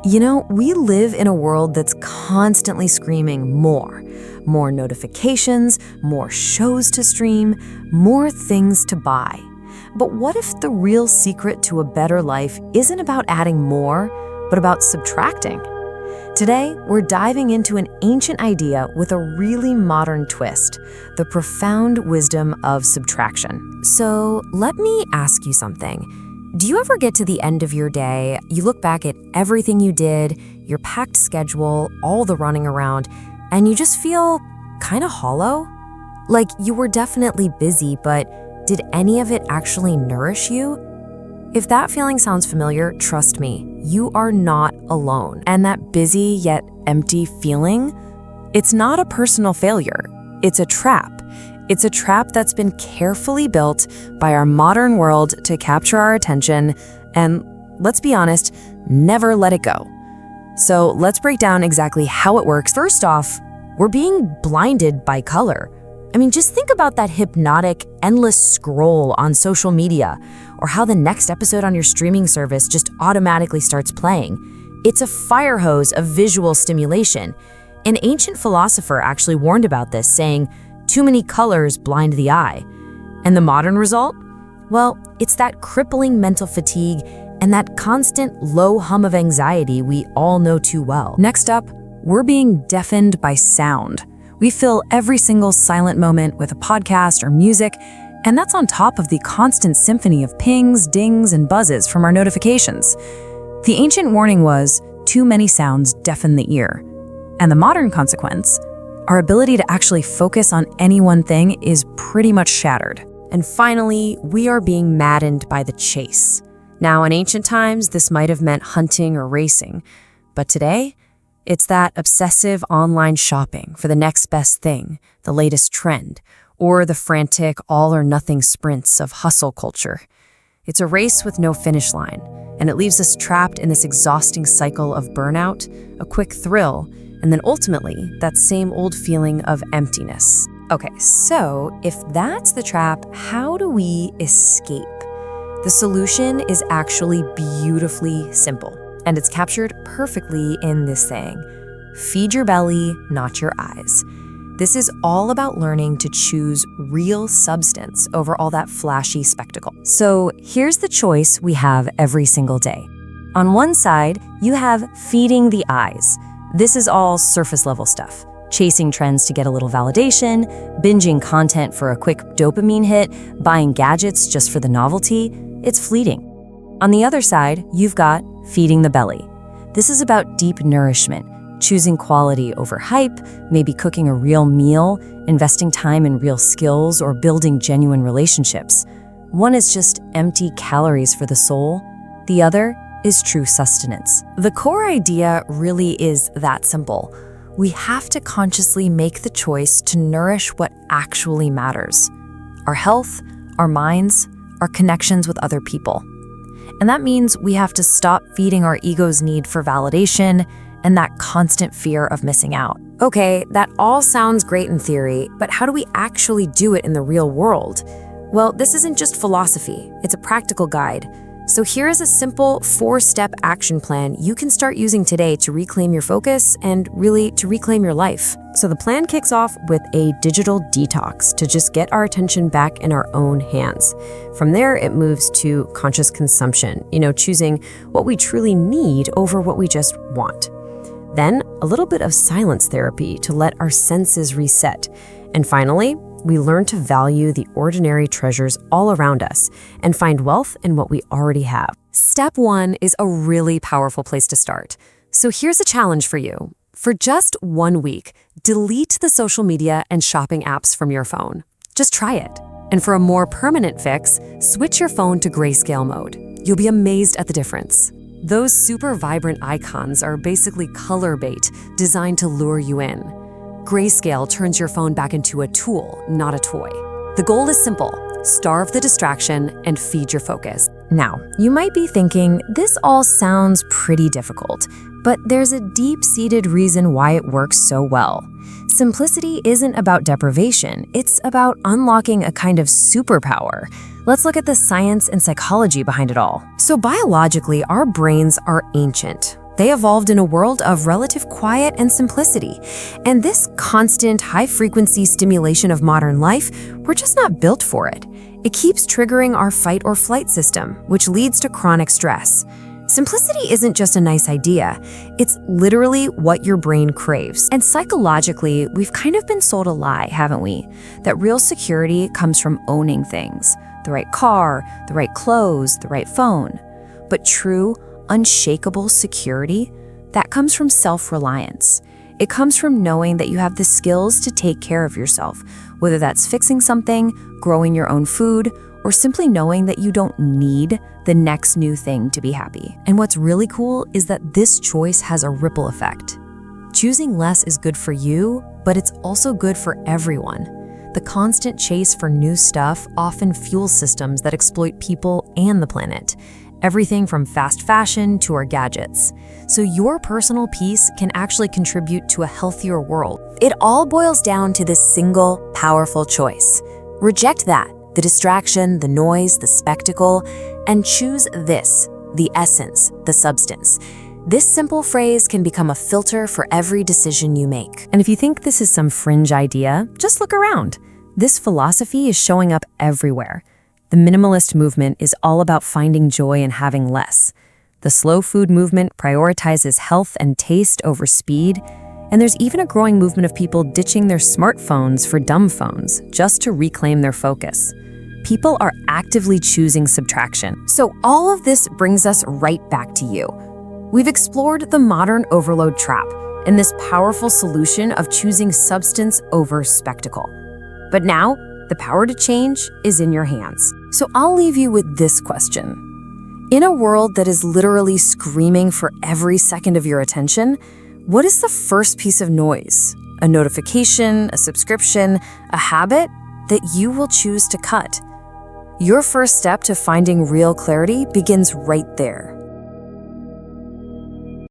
You know, we live in a world that's constantly screaming more. More notifications, more shows to stream, more things to buy. But what if the real secret to a better life isn't about adding more, but about subtracting? Today, we're diving into an ancient idea with a really modern twist, the profound wisdom of subtraction. So let me ask you something. Do you ever get to the end of your day, you look back at everything you did, your packed schedule, all the running around, and you just feel kind of hollow? Like you were definitely busy, but did any of it actually nourish you? If that feeling sounds familiar, trust me, you are not alone. And that busy yet empty feeling, it's not a personal failure. It's a trap. It's a trap that's been carefully built by our modern world to capture our attention and, let's be honest, never let it go. So let's break down exactly how it works. First off, we're being blinded by color. I mean, just think about that hypnotic, endless scroll on social media, or how the next episode on your streaming service just automatically starts playing. It's a fire hose of visual stimulation. An ancient philosopher actually warned about this, saying, "Too many colors blind the eye." And the modern result? Well, it's that crippling mental fatigue and that constant low hum of anxiety we all know too well. Next up, we're being deafened by sound. We fill every single silent moment with a podcast or music, and that's on top of the constant symphony of pings, dings, and buzzes from our notifications. The ancient warning was, too many sounds deafen the ear. And the modern consequence? Our ability to actually focus on any one thing is pretty much shattered. And finally, we are being maddened by the chase. Now, in ancient times, this might have meant hunting or racing. But today, it's that obsessive online shopping for the next best thing, the latest trend, or the frantic all-or-nothing sprints of hustle culture. It's a race with no finish line, and it leaves us trapped in this exhausting cycle of burnout, a quick thrill, and then ultimately, that same old feeling of emptiness. Okay, so if that's the trap, how do we escape? The solution is actually beautifully simple, and it's captured perfectly in this saying, feed your belly, not your eyes. This is all about learning to choose real substance over all that flashy spectacle. So here's the choice we have every single day. On one side, you have feeding the eyes. This is all surface level stuff. Chasing trends to get a little validation, binging content for a quick dopamine hit, buying gadgets just for the novelty. It's fleeting. On the other side, you've got feeding the belly. This is about deep nourishment, choosing quality over hype, maybe cooking a real meal, investing time in real skills, or building genuine relationships. One is just empty calories for the soul. The other is true sustenance. The core idea really is that simple. We have to consciously make the choice to nourish what actually matters. Our health, our minds, our connections with other people. And that means we have to stop feeding our ego's need for validation and that constant fear of missing out. Okay, that all sounds great in theory, but how do we actually do it in the real world? Well, this isn't just philosophy, it's a practical guide. So here is a simple 4-step action plan you can start using today to reclaim your focus and really to reclaim your life. So the plan kicks off with a digital detox to just get our attention back in our own hands. From there, it moves to conscious consumption, choosing what we truly need over what we just want. Then a little bit of silence therapy to let our senses reset. And finally, we learn to value the ordinary treasures all around us and find wealth in what we already have. Step 1 is a really powerful place to start. So here's a challenge for you. For just 1 week, delete the social media and shopping apps from your phone. Just try it. And for a more permanent fix, switch your phone to grayscale mode. You'll be amazed at the difference. Those super vibrant icons are basically color bait designed to lure you in. Grayscale turns your phone back into a tool, not a toy. The goal is simple: starve the distraction and feed your focus. Now, you might be thinking, this all sounds pretty difficult, but there's a deep-seated reason why it works so well. Simplicity isn't about deprivation, it's about unlocking a kind of superpower. Let's look at the science and psychology behind it all. So biologically, our brains are ancient. They evolved in a world of relative quiet and simplicity. And this constant, high-frequency stimulation of modern life, we're just not built for it. It keeps triggering our fight or flight system, which leads to chronic stress. Simplicity isn't just a nice idea. It's literally what your brain craves. And psychologically, we've kind of been sold a lie, haven't we? That real security comes from owning things. The right car, the right clothes, the right phone. But true, unshakable security, that comes from self-reliance. It comes from knowing that you have the skills to take care of yourself, whether that's fixing something, growing your own food, or simply knowing that you don't need the next new thing to be happy. And what's really cool is that this choice has a ripple effect. Choosing less is good for you, but it's also good for everyone. The constant chase for new stuff often fuels systems that exploit people and the planet. Everything from fast fashion to our gadgets. So your personal peace can actually contribute to a healthier world. It all boils down to this single, powerful choice. Reject that, the distraction, the noise, the spectacle, and choose this, the essence, the substance. This simple phrase can become a filter for every decision you make. And if you think this is some fringe idea, just look around. This philosophy is showing up everywhere. The minimalist movement is all about finding joy in having less. The slow food movement prioritizes health and taste over speed. And there's even a growing movement of people ditching their smartphones for dumb phones just to reclaim their focus. People are actively choosing subtraction. So all of this brings us right back to you. We've explored the modern overload trap and this powerful solution of choosing substance over spectacle. But now, the power to change is in your hands. So I'll leave you with this question. In a world that is literally screaming for every second of your attention, what is the first piece of noise? A notification, a subscription, a habit that you will choose to cut? Your first step to finding real clarity begins right there.